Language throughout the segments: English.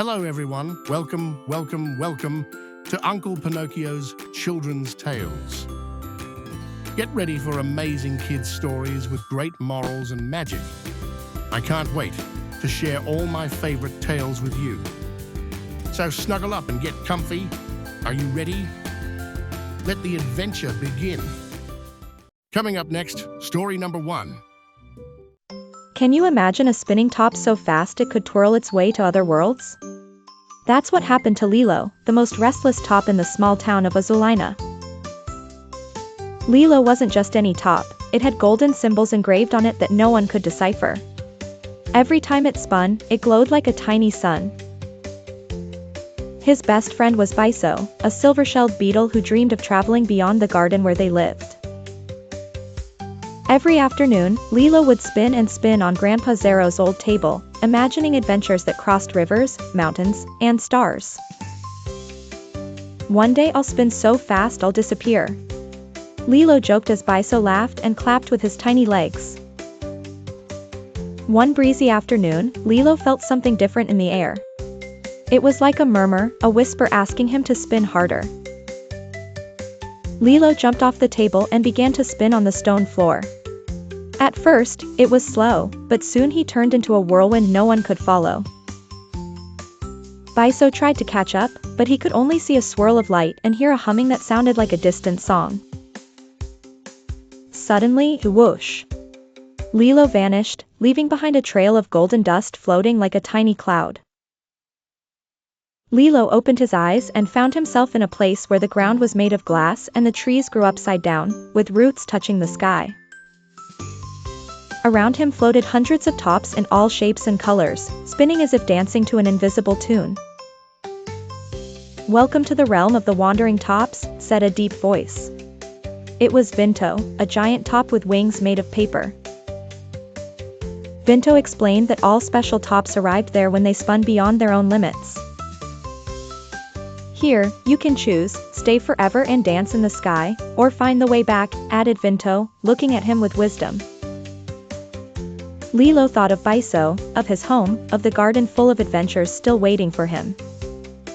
Hello everyone, welcome to Uncle Pinocchio's Children's Tales. Get ready for amazing kids' stories with great morals and magic. I can't wait to share all my favorite tales with you. So snuggle up and get comfy. Are you ready? Let the adventure begin. Coming up next, story number 1. Can you imagine a spinning top so fast it could twirl its way to other worlds? That's what happened to Lilo, the most restless top in the small town of Azulina. Lilo wasn't just any top, it had golden symbols engraved on it that no one could decipher. Every time it spun, it glowed like a tiny sun. His best friend was Biso, a silver-shelled beetle who dreamed of traveling beyond the garden where they lived. Every afternoon, Lilo would spin and spin on Grandpa Zero's old table, imagining adventures that crossed rivers, mountains, and stars. "One day I'll spin so fast I'll disappear," Lilo joked as Biso laughed and clapped with his tiny legs. One breezy afternoon, Lilo felt something different in the air. It was like a murmur, a whisper asking him to spin harder. Lilo jumped off the table and began to spin on the stone floor. At first, it was slow, but soon he turned into a whirlwind no one could follow. Biso tried to catch up, but he could only see a swirl of light and hear a humming that sounded like a distant song. Suddenly, whoosh! Lilo vanished, leaving behind a trail of golden dust floating like a tiny cloud. Lilo opened his eyes and found himself in a place where the ground was made of glass and the trees grew upside down, with roots touching the sky. Around him floated hundreds of tops in all shapes and colors, spinning as if dancing to an invisible tune. "Welcome to the realm of the wandering tops," said a deep voice. It was Vinto, a giant top with wings made of paper. Vinto explained that all special tops arrived there when they spun beyond their own limits. "Here, you can choose, stay forever and dance in the sky, or find the way back," added Vinto, looking at him with wisdom. Lilo thought of Biso, of his home, of the garden full of adventures still waiting for him.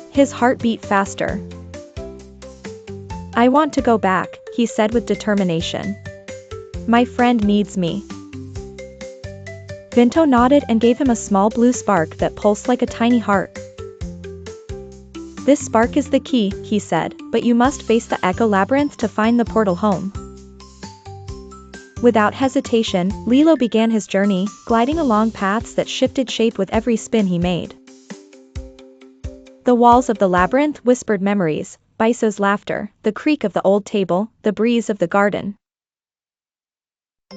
His heart beat faster. "I want to go back," he said with determination. "My friend needs me." Vinto nodded and gave him a small blue spark that pulsed like a tiny heart. "This spark is the key," he said, "but you must face the Echo Labyrinth to find the portal home." Without hesitation, Lilo began his journey, gliding along paths that shifted shape with every spin he made. The walls of the labyrinth whispered memories, Biso's laughter, the creak of the old table, the breeze of the garden.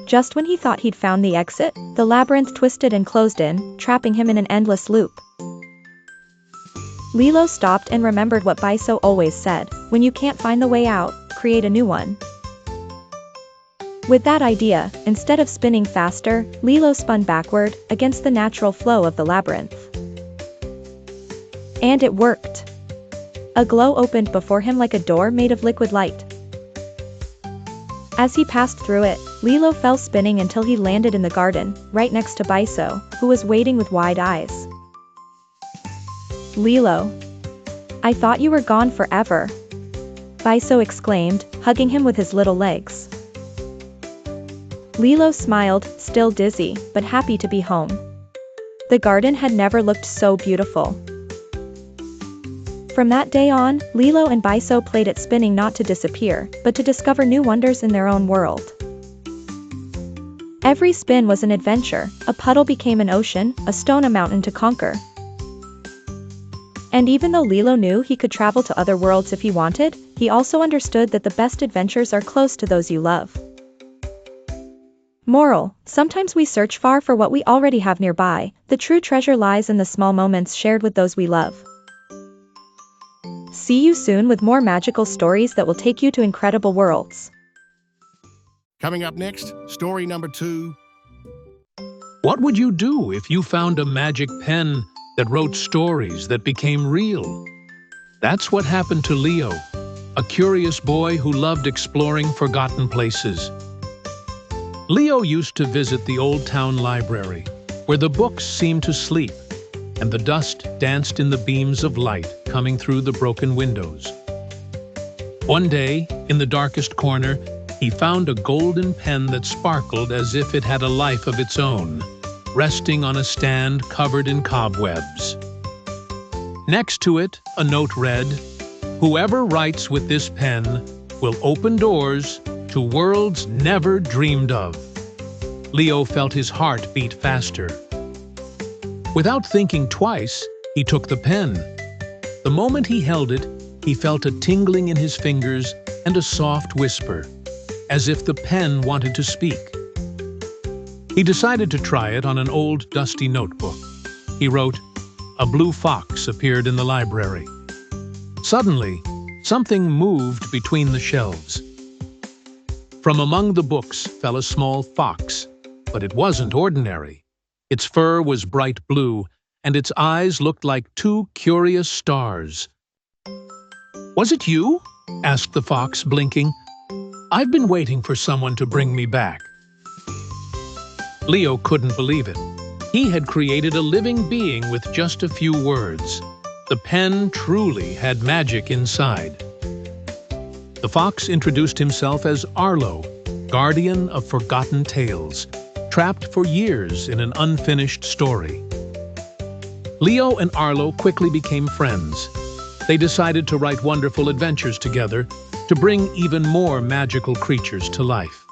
Just when he thought he'd found the exit, the labyrinth twisted and closed in, trapping him in an endless loop. Lilo stopped and remembered what Biso always said, "When you can't find the way out, create a new one." With that idea, instead of spinning faster, Lilo spun backward, against the natural flow of the labyrinth. And it worked. A glow opened before him like a door made of liquid light. As he passed through it, Lilo fell spinning until he landed in the garden, right next to Biso, who was waiting with wide eyes. "Lilo, I thought you were gone forever," Biso exclaimed, hugging him with his little legs. Lilo smiled, still dizzy, but happy to be home. The garden had never looked so beautiful. From that day on, Lilo and Biso played at spinning not to disappear, but to discover new wonders in their own world. Every spin was an adventure, a puddle became an ocean, a stone a mountain to conquer. And even though Lilo knew he could travel to other worlds if he wanted, he also understood that the best adventures are close to those you love. Moral: sometimes we search far for what we already have nearby, the true treasure lies in the small moments shared with those we love. See you soon with more magical stories that will take you to incredible worlds. Coming up next, story number 2. What would you do if you found a magic pen that wrote stories that became real? That's what happened to Leo, a curious boy who loved exploring forgotten places. Leo used to visit the old town library, where the books seemed to sleep. and the dust danced in the beams of light coming through the broken windows. One day, in the darkest corner, he found a golden pen that sparkled as if it had a life of its own, resting on a stand covered in cobwebs. Next to it, a note read, "Whoever writes with this pen will open doors to worlds never dreamed of." Leo felt his heart beat faster. Without thinking twice, he took the pen. The moment he held it, he felt a tingling in his fingers and a soft whisper, as if the pen wanted to speak. He decided to try it on an old, dusty notebook. He wrote, "A blue fox appeared in the library." Suddenly, something moved between the shelves. From among the books fell a small fox, but it wasn't ordinary. Its fur was bright blue, and its eyes looked like two curious stars. "Was it you?" asked the fox, blinking. "I've been waiting for someone to bring me back." Leo couldn't believe it. He had created a living being with just a few words. The pen truly had magic inside. The fox introduced himself as Arlo, guardian of forgotten tales, trapped for years in an unfinished story. Leo and Arlo quickly became friends. They decided to write wonderful adventures together to bring even more magical creatures to life.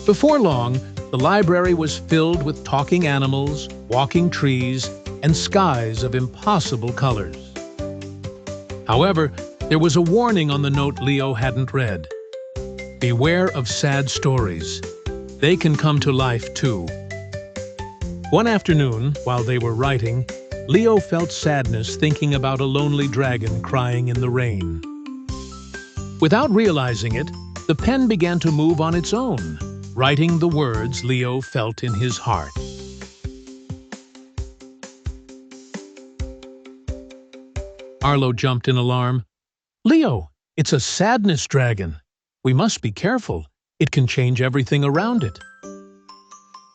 Before long, the library was filled with talking animals, walking trees, and skies of impossible colors. However, there was a warning on the note Leo hadn't read. Beware of sad stories. They can come to life too. One afternoon, while they were writing, Leo felt sadness thinking about a lonely dragon crying in the rain. Without realizing it, the pen began to move on its own, writing the words Leo felt in his heart. Arlo jumped in alarm. "Leo, it's a sadness dragon. We must be careful. It can change everything around it."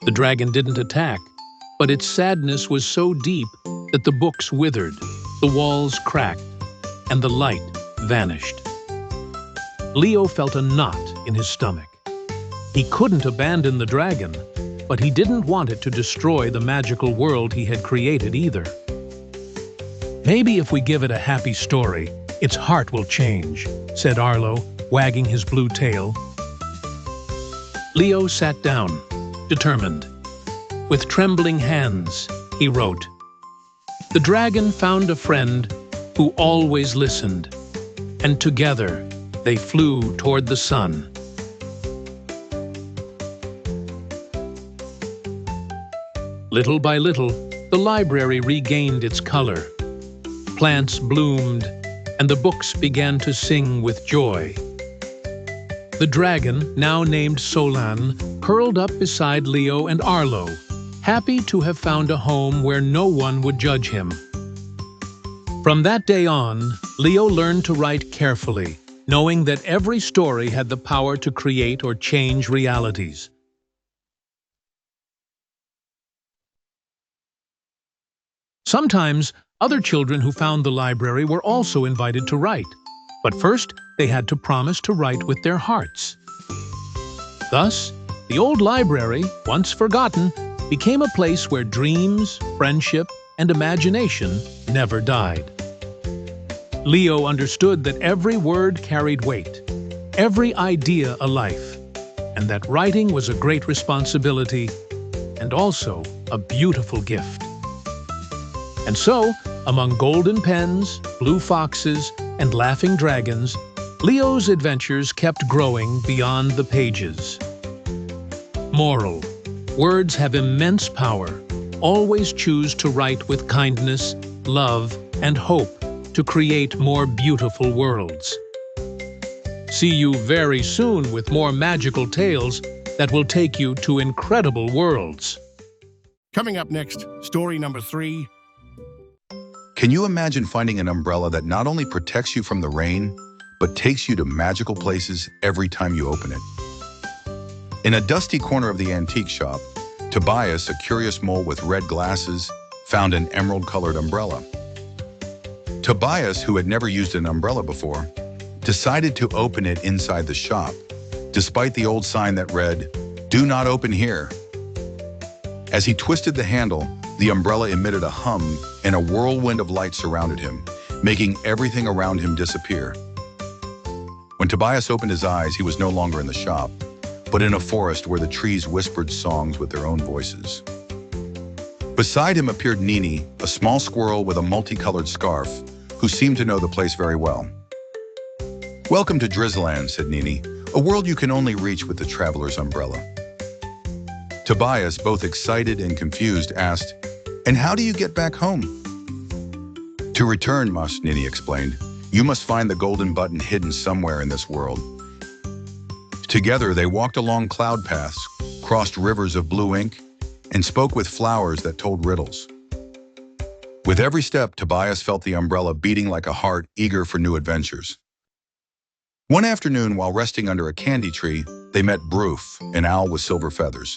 The dragon didn't attack, but its sadness was so deep that the books withered, the walls cracked, and the light vanished. Leo felt a knot in his stomach. He couldn't abandon the dragon, but he didn't want it to destroy the magical world he had created either. "Maybe if we give it a happy story, its heart will change," said Arlo, wagging his blue tail. Leo sat down, determined. With trembling hands, he wrote, "The dragon found a friend who always listened, and together they flew toward the sun." Little by little, the library regained its color. Plants bloomed, and the books began to sing with joy. The dragon, now named Solan, curled up beside Leo and Arlo, happy to have found a home where no one would judge him. From that day on, Leo learned to write carefully, knowing that every story had the power to create or change realities. Sometimes, other children who found the library were also invited to write, but first they had to promise to write with their hearts. Thus, the old library, once forgotten, became a place where dreams, friendship, and imagination never died. Leo understood that every word carried weight, every idea a life, and that writing was a great responsibility and also a beautiful gift. And so, among golden pens, blue foxes, and laughing dragons, Leo's adventures kept growing beyond the pages. Moral: words have immense power. Always choose to write with kindness, love, and hope to create more beautiful worlds. See you very soon with more magical tales that will take you to incredible worlds. Coming up next, story number 3. Can you imagine finding an umbrella that not only protects you from the rain, but takes you to magical places every time you open it? In a dusty corner of the antique shop, Tobias, a curious mole with red glasses, found an emerald-colored umbrella. Tobias, who had never used an umbrella before, decided to open it inside the shop, despite the old sign that read, "Do not open here." As he twisted the handle, the umbrella emitted a hum and a whirlwind of light surrounded him, making everything around him disappear. When Tobias opened his eyes, he was no longer in the shop, but in a forest where the trees whispered songs with their own voices. Beside him appeared Nini, a small squirrel with a multicolored scarf, who seemed to know the place very well. "Welcome to Drizzland," said Nini, "a world you can only reach with the traveler's umbrella." Tobias, both excited and confused, asked, "And how do you get back home?" "To return, Nini explained, "you must find the golden button hidden somewhere in this world." Together, they walked along cloud paths, crossed rivers of blue ink, and spoke with flowers that told riddles. With every step, Tobias felt the umbrella beating like a heart eager for new adventures. One afternoon, while resting under a candy tree, they met Broof, an owl with silver feathers.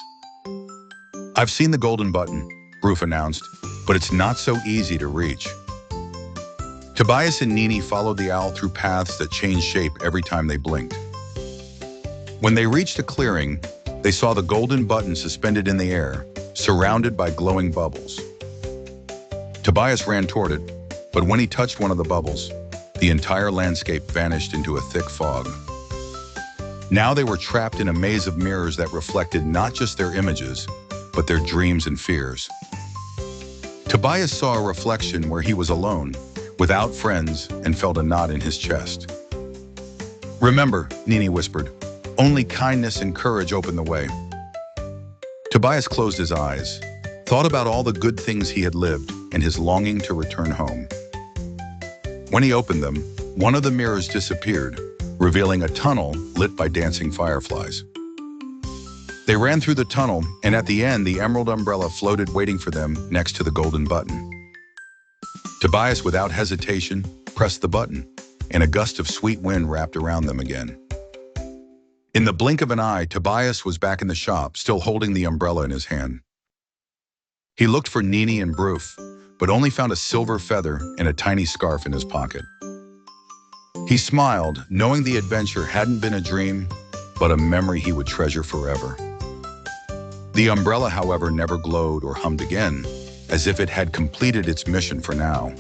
"I've seen the golden button," Broof announced, "but it's not so easy to reach." Tobias and Nini followed the owl through paths that changed shape every time they blinked. When they reached a clearing, they saw the golden button suspended in the air, surrounded by glowing bubbles. Tobias ran toward it, but when he touched one of the bubbles, the entire landscape vanished into a thick fog. Now they were trapped in a maze of mirrors that reflected not just their images, but their dreams and fears. Tobias saw a reflection where he was alone, without friends, and felt a knot in his chest. "Remember," Nini whispered, "only kindness and courage open the way." Tobias closed his eyes, thought about all the good things he had lived and his longing to return home. When he opened them, one of the mirrors disappeared, revealing a tunnel lit by dancing fireflies. They ran through the tunnel, and at the end, the emerald umbrella floated waiting for them next to the golden button. Tobias, without hesitation, pressed the button, and a gust of sweet wind wrapped around them again. In the blink of an eye, Tobias was back in the shop, still holding the umbrella in his hand. He looked for Nini and Broof, but only found a silver feather and a tiny scarf in his pocket. He smiled, knowing the adventure hadn't been a dream, but a memory he would treasure forever. The umbrella, however, never glowed or hummed again, as if it had completed its mission for now.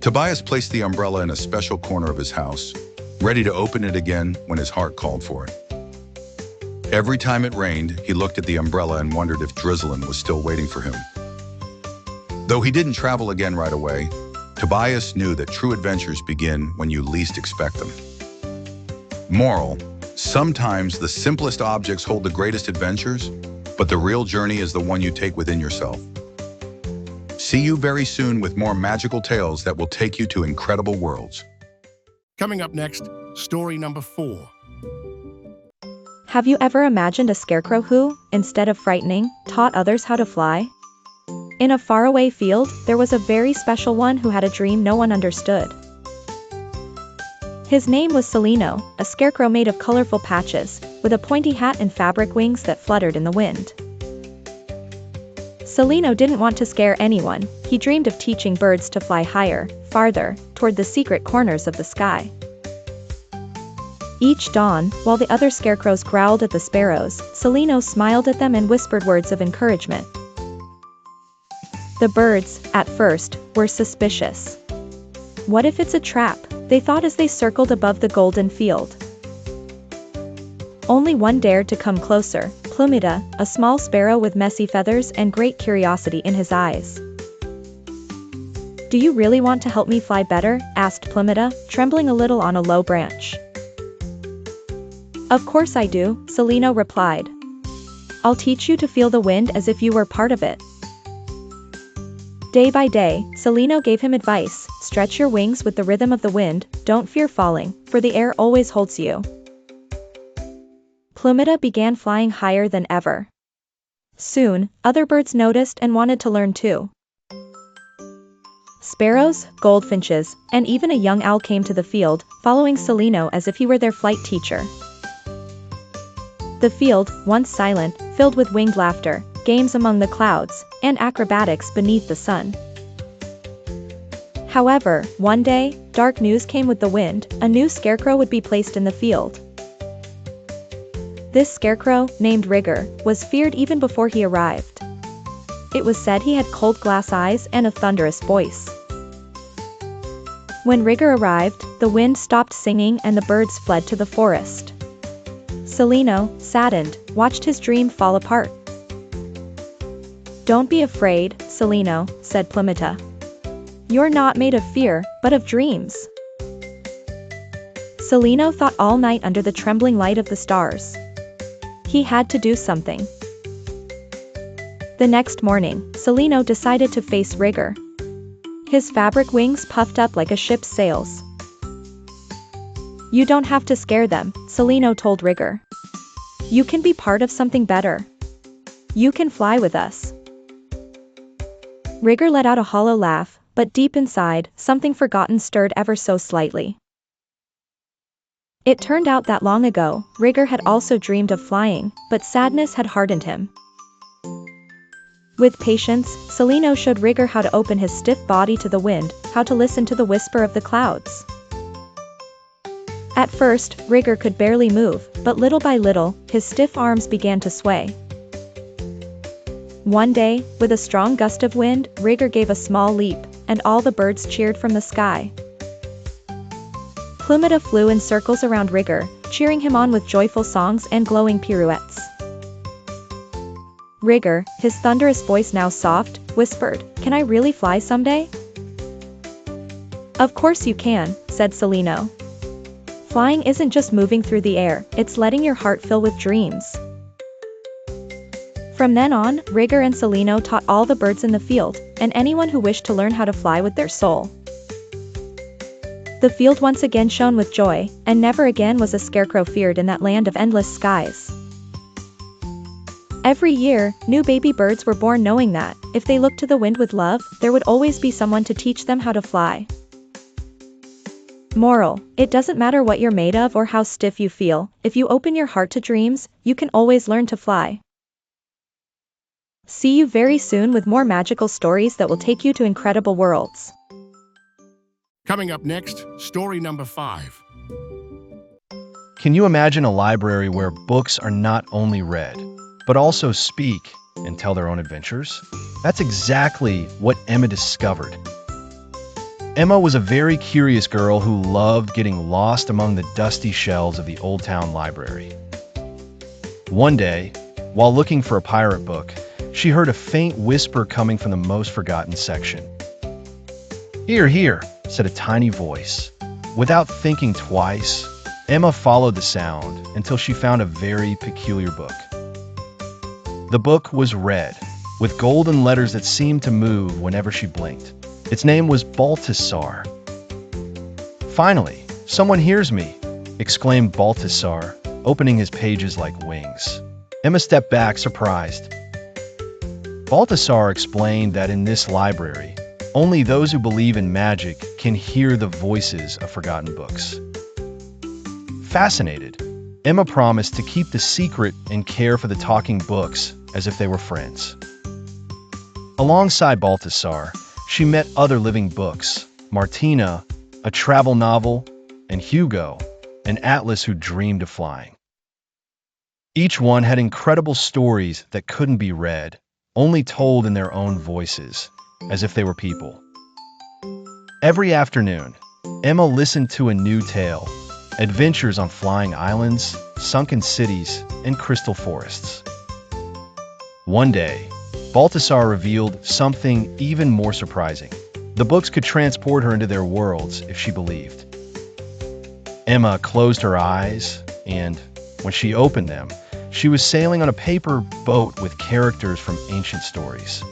Tobias placed the umbrella in a special corner of his house, ready to open it again when his heart called for it. Every time it rained, he looked at the umbrella and wondered if Drizzland was still waiting for him. Though he didn't travel again right away, Tobias knew that true adventures begin when you least expect them. Moral: sometimes the simplest objects hold the greatest adventures, but the real journey is the one you take within yourself. See you very soon with more magical tales that will take you to incredible worlds. Coming up next, story number 4. Have you ever imagined a scarecrow who, instead of frightening, taught others how to fly? In a faraway field, there was a very special one who had a dream no one understood. His name was Celino, a scarecrow made of colorful patches, with a pointy hat and fabric wings that fluttered in the wind. Celino didn't want to scare anyone. He dreamed of teaching birds to fly higher, farther, toward the secret corners of the sky. Each dawn, while the other scarecrows growled at the sparrows, Celino smiled at them and whispered words of encouragement. The birds, at first, were suspicious. What if it's a trap? They thought as they circled above the golden field. Only one dared to come closer, Plumita, a small sparrow with messy feathers and great curiosity in his eyes. "Do you really want to help me fly better?" asked Plumita, trembling a little on a low branch. "Of course I do," Celino replied. "I'll teach you to feel the wind as if you were part of it." Day by day, Celino gave him advice: stretch your wings with the rhythm of the wind, don't fear falling, for the air always holds you. Plumita began flying higher than ever. Soon, other birds noticed and wanted to learn too. Sparrows, goldfinches, and even a young owl came to the field, following Celino as if he were their flight teacher. The field, once silent, filled with winged laughter, games among the clouds, and acrobatics beneath the sun. However, one day, dark news came with the wind: a new scarecrow would be placed in the field. This scarecrow, named Rigger, was feared even before he arrived. It was said he had cold glass eyes and a thunderous voice. When Rigger arrived, the wind stopped singing and the birds fled to the forest. Celino, saddened, watched his dream fall apart. "Don't be afraid, Celino," said Plumita. "You're not made of fear, but of dreams." Celino thought all night under the trembling light of the stars. He had to do something. The next morning, Celino decided to face Rigger. His fabric wings puffed up like a ship's sails. "You don't have to scare them," Celino told Rigger. "You can be part of something better. You can fly with us." Rigger let out a hollow laugh, but deep inside, something forgotten stirred ever so slightly. It turned out that long ago, Rigger had also dreamed of flying, but sadness had hardened him. With patience, Celino showed Rigger how to open his stiff body to the wind, how to listen to the whisper of the clouds. At first, Rigger could barely move, but little by little, his stiff arms began to sway. One day, with a strong gust of wind, Rigger gave a small leap, and all the birds cheered from the sky. Plumita flew in circles around Rigger, cheering him on with joyful songs and glowing pirouettes. Rigger, his thunderous voice now soft, whispered, "Can I really fly someday?" "Of course you can," said Celino. "Flying isn't just moving through the air, it's letting your heart fill with dreams." From then on, Rigger and Celino taught all the birds in the field, and anyone who wished to learn how to fly with their soul. The field once again shone with joy, and never again was a scarecrow feared in that land of endless skies. Every year, new baby birds were born knowing that, if they looked to the wind with love, there would always be someone to teach them how to fly. Moral: it doesn't matter what you're made of or how stiff you feel, if you open your heart to dreams, you can always learn to fly. See you very soon with more magical stories that will take you to incredible worlds. Coming up next, story number 5. Can you imagine a library where books are not only read, but also speak and tell their own adventures? That's exactly what Emma discovered. Emma was a very curious girl who loved getting lost among the dusty shelves of the Old Town Library. One day, while looking for a pirate book, she heard a faint whisper coming from the most forgotten section. "Here, here," said a tiny voice. Without thinking twice, Emma followed the sound until she found a very peculiar book. The book was red, with golden letters that seemed to move whenever she blinked. Its name was Balthasar. "Finally, someone hears me," exclaimed Balthasar, opening his pages like wings. Emma stepped back, surprised. Balthasar explained that in this library, only those who believe in magic can hear the voices of forgotten books. Fascinated, Emma promised to keep the secret and care for the talking books as if they were friends. Alongside Balthasar, she met other living books: Martina, a travel novel, and Hugo, an atlas who dreamed of flying. Each one had incredible stories that couldn't be read, only told in their own voices, as if they were people. Every afternoon, Emma listened to a new tale: adventures on flying islands, sunken cities, and crystal forests. One day, Balthasar revealed something even more surprising. The books could transport her into their worlds if she believed. Emma closed her eyes, and when she opened them, she was sailing on a paper boat with characters from ancient stories.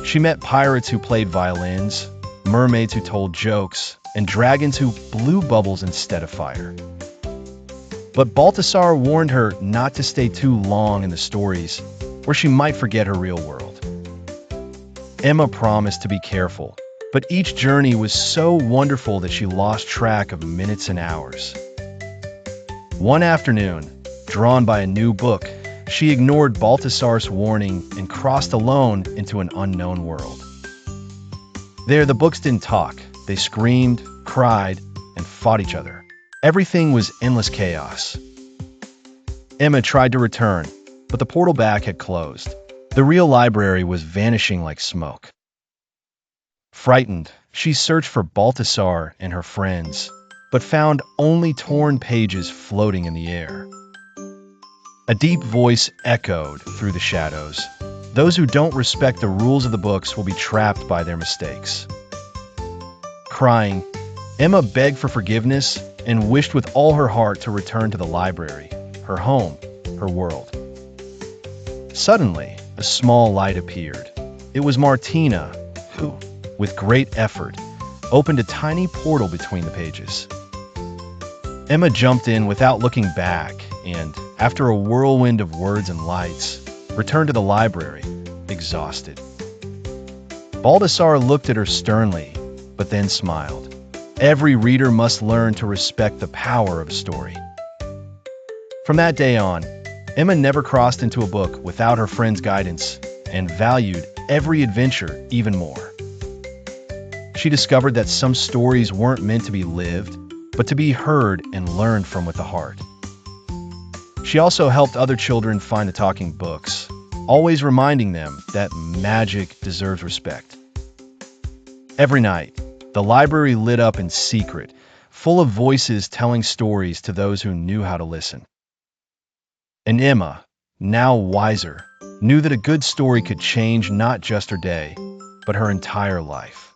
She met pirates who played violins, mermaids who told jokes, and dragons who blew bubbles instead of fire. But Balthasar warned her not to stay too long in the stories, or she might forget her real world. Emma promised to be careful, but each journey was so wonderful that she lost track of minutes and hours. One afternoon, drawn by a new book, She ignored Baltasar's warning and crossed alone into an unknown world. There, the books didn't talk. They screamed, cried, and fought each other. Everything was endless chaos. Emma tried to return, but the portal back had closed. The real library was vanishing like smoke. Frightened, she searched for Baltasar and her friends, but found only torn pages floating in the air. A deep voice echoed through the shadows. Those who don't respect the rules of the books will be trapped by their mistakes. Crying, Emma begged for forgiveness and wished with all her heart to return to the library, her home, her world. Suddenly, a small light appeared. It was Martina, who, with great effort, opened a tiny portal between the pages. Emma jumped in without looking back and, after a whirlwind of words and lights, returned to the library, exhausted. Baltasar looked at her sternly, but then smiled. Every reader must learn to respect the power of a story. From that day on, Emma never crossed into a book without her friend's guidance and valued every adventure even more. She discovered that some stories weren't meant to be lived, but to be heard and learned from with the heart. She also helped other children find the talking books, always reminding them that magic deserves respect. Every night, the library lit up in secret, full of voices telling stories to those who knew how to listen. And Emma, now wiser, knew that a good story could change not just her day, but her entire life.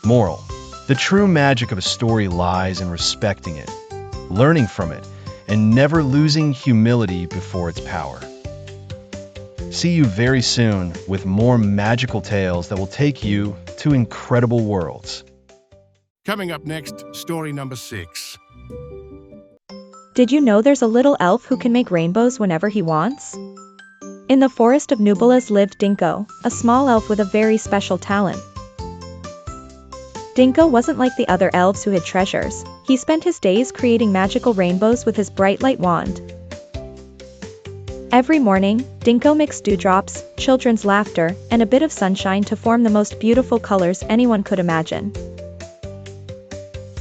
Moral: the true magic of a story lies in respecting it, learning from it, and never losing humility before its power. See you very soon with more magical tales that will take you to incredible worlds. Coming up next, story number 6. Did you know there's a little elf who can make rainbows whenever he wants? In the forest of Nubilas lived Dinko, a small elf with a very special talent. Dinko wasn't like the other elves who hid treasures. He spent his days creating magical rainbows with his bright light wand. Every morning, Dinko mixed dewdrops, children's laughter, and a bit of sunshine to form the most beautiful colors anyone could imagine.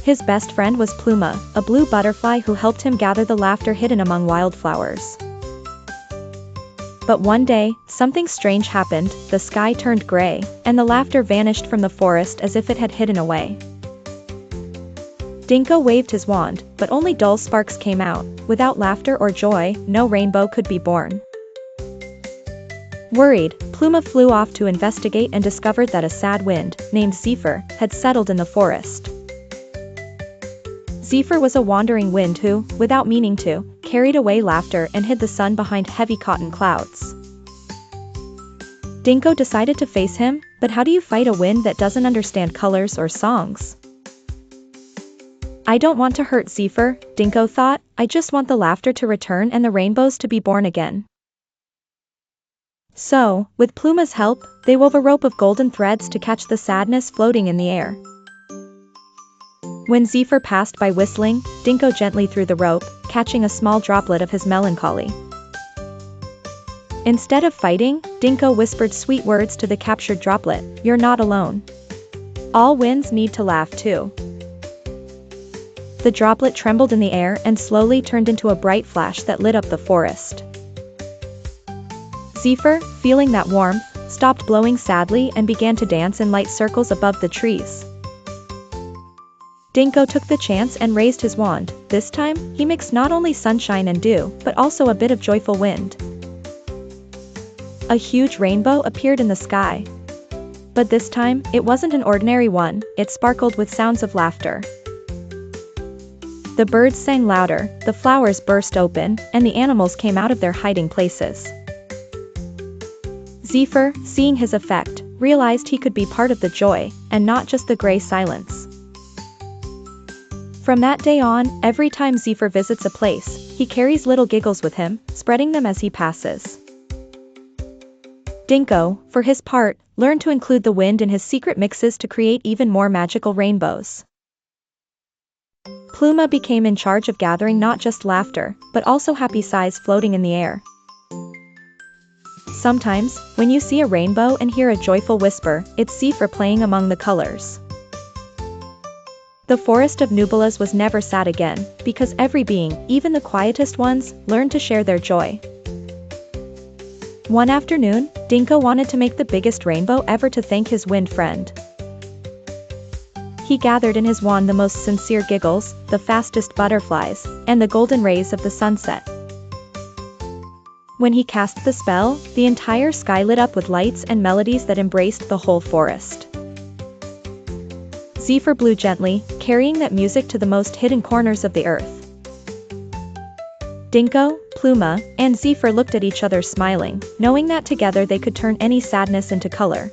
His best friend was Pluma, a blue butterfly who helped him gather the laughter hidden among wildflowers. But one day, something strange happened. The sky turned gray, and the laughter vanished from the forest as if it had hidden away. Dinko waved his wand, but only dull sparks came out. Without laughter or joy, no rainbow could be born. Worried, Pluma flew off to investigate and discovered that a sad wind, named Zephyr, had settled in the forest. Zephyr was a wandering wind who, without meaning to, carried away laughter and hid the sun behind heavy cotton clouds. Dinko decided to face him, but how do you fight a wind that doesn't understand colors or songs? I don't want to hurt Zephyr, Dinko thought, I just want the laughter to return and the rainbows to be born again. So, with Pluma's help, they wove a rope of golden threads to catch the sadness floating in the air. When Zephyr passed by whistling, Dinko gently threw the rope, catching a small droplet of his melancholy. Instead of fighting, Dinko whispered sweet words to the captured droplet, "You're not alone. All winds need to laugh too." The droplet trembled in the air and slowly turned into a bright flash that lit up the forest. Zephyr, feeling that warmth, stopped blowing sadly and began to dance in light circles above the trees. Dinko took the chance and raised his wand. This time, he mixed not only sunshine and dew, but also a bit of joyful wind. A huge rainbow appeared in the sky. But this time, it wasn't an ordinary one, it sparkled with sounds of laughter. The birds sang louder, the flowers burst open, and the animals came out of their hiding places. Zephyr, seeing his effect, realized he could be part of the joy, and not just the gray silence. From that day on, every time Zephyr visits a place, he carries little giggles with him, spreading them as he passes. Dinko, for his part, learned to include the wind in his secret mixes to create even more magical rainbows. Pluma became in charge of gathering not just laughter, but also happy sighs floating in the air. Sometimes, when you see a rainbow and hear a joyful whisper, it's Zephyr playing among the colors. The forest of Nubilas was never sad again, because every being, even the quietest ones, learned to share their joy. One afternoon, Dinko wanted to make the biggest rainbow ever to thank his wind friend. He gathered in his wand the most sincere giggles, the fastest butterflies, and the golden rays of the sunset. When he cast the spell, the entire sky lit up with lights and melodies that embraced the whole forest. Zephyr blew gently, carrying that music to the most hidden corners of the earth. Dinko, Pluma, and Zephyr looked at each other smiling, knowing that together they could turn any sadness into color.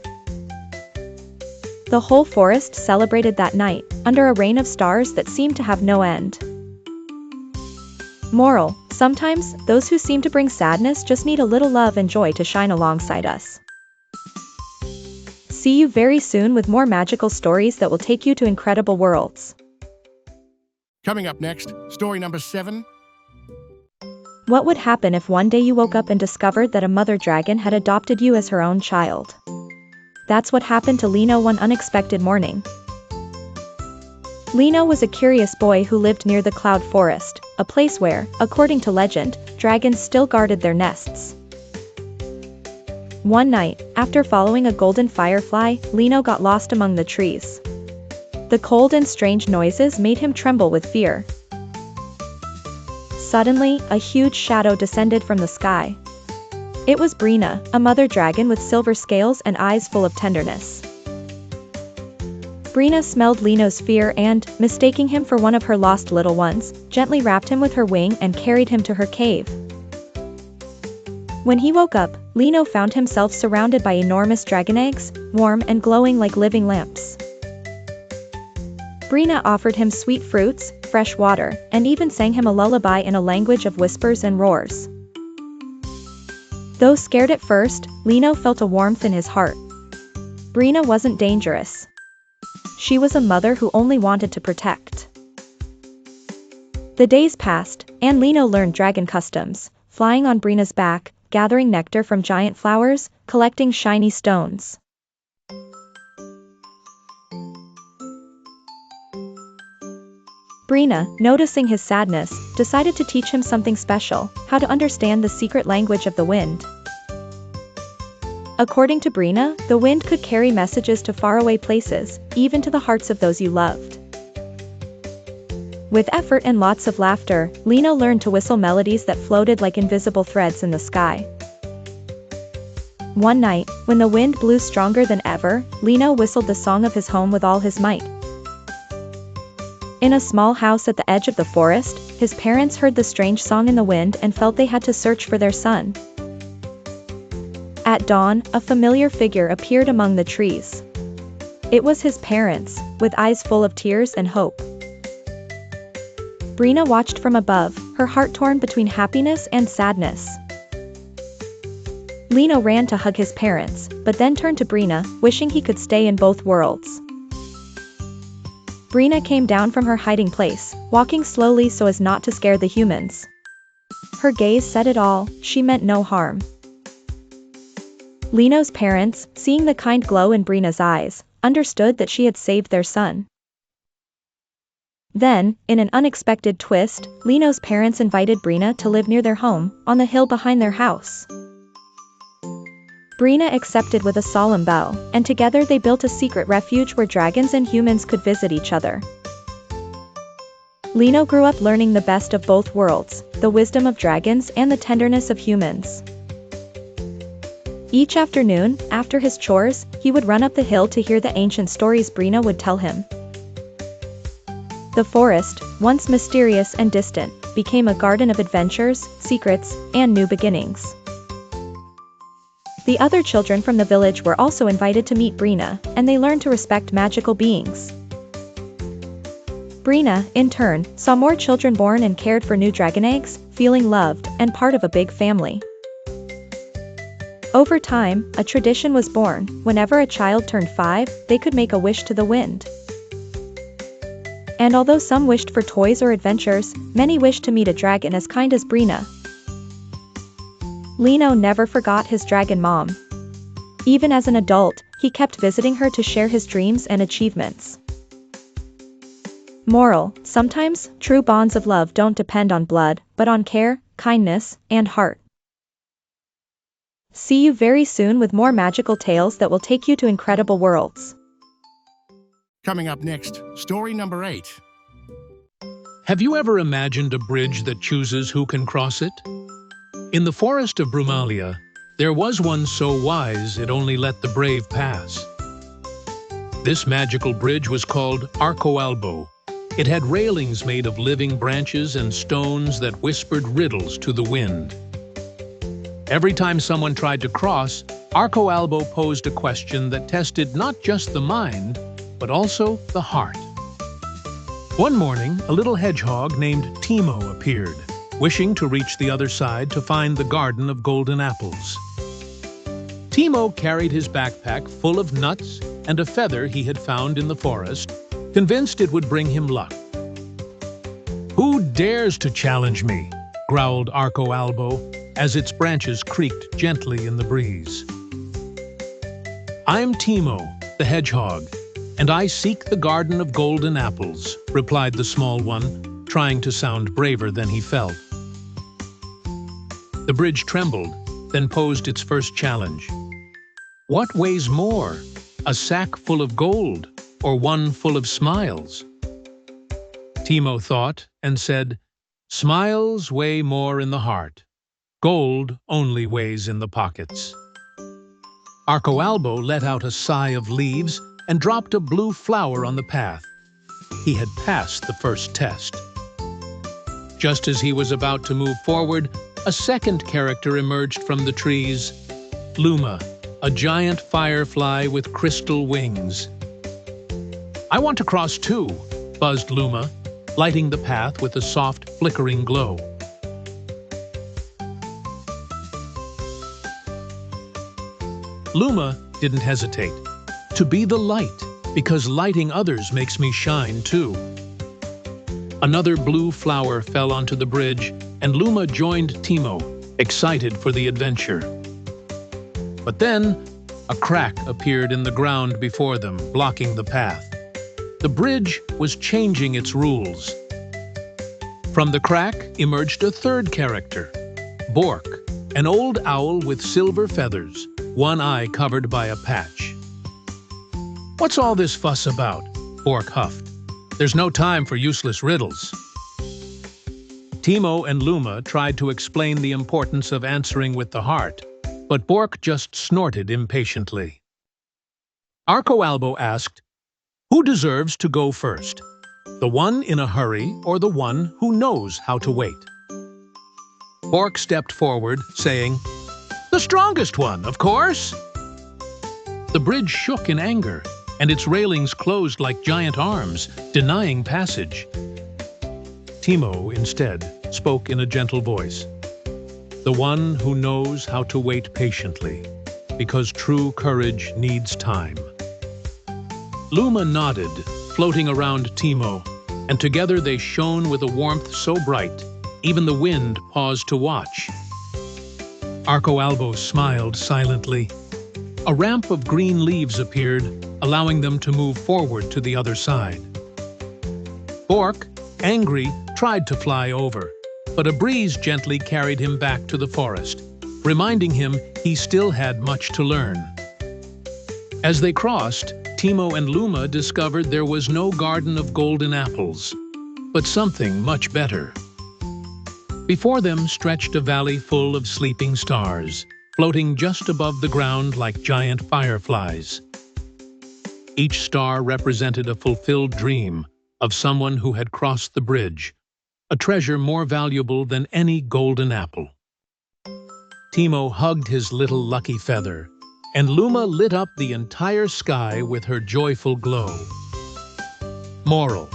The whole forest celebrated that night, under a rain of stars that seemed to have no end. Moral: sometimes, those who seem to bring sadness just need a little love and joy to shine alongside us. See you very soon with more magical stories that will take you to incredible worlds. Coming up next, story number 7. What would happen if one day you woke up and discovered that a mother dragon had adopted you as her own child? That's what happened to Lino one unexpected morning. Lino was a curious boy who lived near the Cloud Forest, a place where, according to legend, dragons still guarded their nests. One night, after following a golden firefly, Lino got lost among the trees. The cold and strange noises made him tremble with fear. Suddenly, a huge shadow descended from the sky. It was Brina, a mother dragon with silver scales and eyes full of tenderness. Brina smelled Lino's fear and, mistaking him for one of her lost little ones, gently wrapped him with her wing and carried him to her cave. When he woke up, Lino found himself surrounded by enormous dragon eggs, warm and glowing like living lamps. Brina offered him sweet fruits, fresh water, and even sang him a lullaby in a language of whispers and roars. Though scared at first, Lino felt a warmth in his heart. Brina wasn't dangerous. She was a mother who only wanted to protect. The days passed, and Lino learned dragon customs, flying on Brina's back, gathering nectar from giant flowers, collecting shiny stones. Brina, noticing his sadness, decided to teach him something special: how to understand the secret language of the wind. According to Brina, the wind could carry messages to faraway places, even to the hearts of those you loved. With effort and lots of laughter, Lino learned to whistle melodies that floated like invisible threads in the sky. One night, when the wind blew stronger than ever, Lino whistled the song of his home with all his might. In a small house at the edge of the forest, his parents heard the strange song in the wind and felt they had to search for their son. At dawn, a familiar figure appeared among the trees. It was his parents, with eyes full of tears and hope. Brina watched from above, her heart torn between happiness and sadness. Lino ran to hug his parents, but then turned to Brina, wishing he could stay in both worlds. Brina came down from her hiding place, walking slowly so as not to scare the humans. Her gaze said it all: she meant no harm. Lino's parents, seeing the kind glow in Brina's eyes, understood that she had saved their son. Then, in an unexpected twist, Lino's parents invited Brina to live near their home, on the hill behind their house. Brina accepted with a solemn bow, and together they built a secret refuge where dragons and humans could visit each other. Lino grew up learning the best of both worlds, the wisdom of dragons and the tenderness of humans. Each afternoon, after his chores, he would run up the hill to hear the ancient stories Brina would tell him. The forest, once mysterious and distant, became a garden of adventures, secrets, and new beginnings. The other children from the village were also invited to meet Brina, and they learned to respect magical beings. Brina, in turn, saw more children born and cared for new dragon eggs, feeling loved and part of a big family. Over time, a tradition was born: whenever a child turned 5, they could make a wish to the wind. And although some wished for toys or adventures, many wished to meet a dragon as kind as Brina. Lino never forgot his dragon mom. Even as an adult, he kept visiting her to share his dreams and achievements. Moral: sometimes, true bonds of love don't depend on blood, but on care, kindness, and heart. See you very soon with more magical tales that will take you to incredible worlds. Coming up next, story number 8. Have you ever imagined a bridge that chooses who can cross it? In the forest of Brumalia, there was one so wise it only let the brave pass. This magical bridge was called Arcoalbo. It had railings made of living branches and stones that whispered riddles to the wind. Every time someone tried to cross, Arcoalbo posed a question that tested not just the mind, but also the heart. One morning, a little hedgehog named Timo appeared, wishing to reach the other side to find the garden of golden apples. Timo carried his backpack full of nuts and a feather he had found in the forest, convinced it would bring him luck. "Who dares to challenge me?" growled Arcoalbo as its branches creaked gently in the breeze. "I'm Timo, the hedgehog, and I seek the garden of golden apples," replied the small one, trying to sound braver than he felt. The bridge trembled, then posed its first challenge. What weighs more, a sack full of gold or one full of smiles? Timo thought and said, "Smiles weigh more in the heart. Gold only weighs in the pockets." Arcoalbo let out a sigh of leaves and dropped a blue flower on the path. He had passed the first test. Just as he was about to move forward, a second character emerged from the trees. Luma, a giant firefly with crystal wings. "I want to cross too," buzzed Luma, lighting the path with a soft, flickering glow. Luma didn't hesitate. "To be the light, because lighting others makes me shine too." Another blue flower fell onto the bridge, and Luma joined Timo, excited for the adventure. But then, a crack appeared in the ground before them, blocking the path. The bridge was changing its rules. From the crack emerged a third character, Bork, an old owl with silver feathers, one eye covered by a patch. "What's all this fuss about?" Bork huffed. "There's no time for useless riddles." Timo and Luma tried to explain the importance of answering with the heart, but Bork just snorted impatiently. Arcoalbo asked, "Who deserves to go first? The one in a hurry or the one who knows how to wait?" Bork stepped forward, saying, "The strongest one, of course!" The bridge shook in anger, and its railings closed like giant arms, denying passage. Timo, instead, spoke in a gentle voice. "The one who knows how to wait patiently, because true courage needs time." Luma nodded, floating around Timo, and together they shone with a warmth so bright, even the wind paused to watch. Arcoalbo smiled silently. A ramp of green leaves appeared, allowing them to move forward to the other side. Bork, angry, tried to fly over, but a breeze gently carried him back to the forest, reminding him he still had much to learn. As they crossed, Timo and Luma discovered there was no garden of golden apples, but something much better. Before them stretched a valley full of sleeping stars, floating just above the ground like giant fireflies. Each star represented a fulfilled dream of someone who had crossed the bridge, a treasure more valuable than any golden apple. Timo hugged his little lucky feather, and Luma lit up the entire sky with her joyful glow. Moral: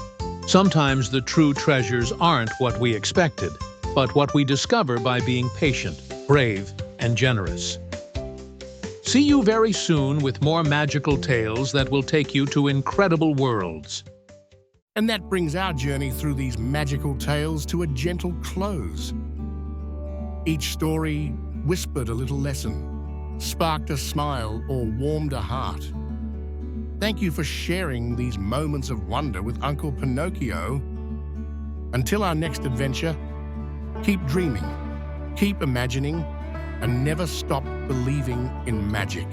sometimes the true treasures aren't what we expected, but what we discover by being patient, brave, and generous. See you very soon with more magical tales that will take you to incredible worlds. And that brings our journey through these magical tales to a gentle close. Each story whispered a little lesson, sparked a smile, or warmed a heart. Thank you for sharing these moments of wonder with Uncle Pinocchio. Until our next adventure, keep dreaming, keep imagining, and never stop believing in magic.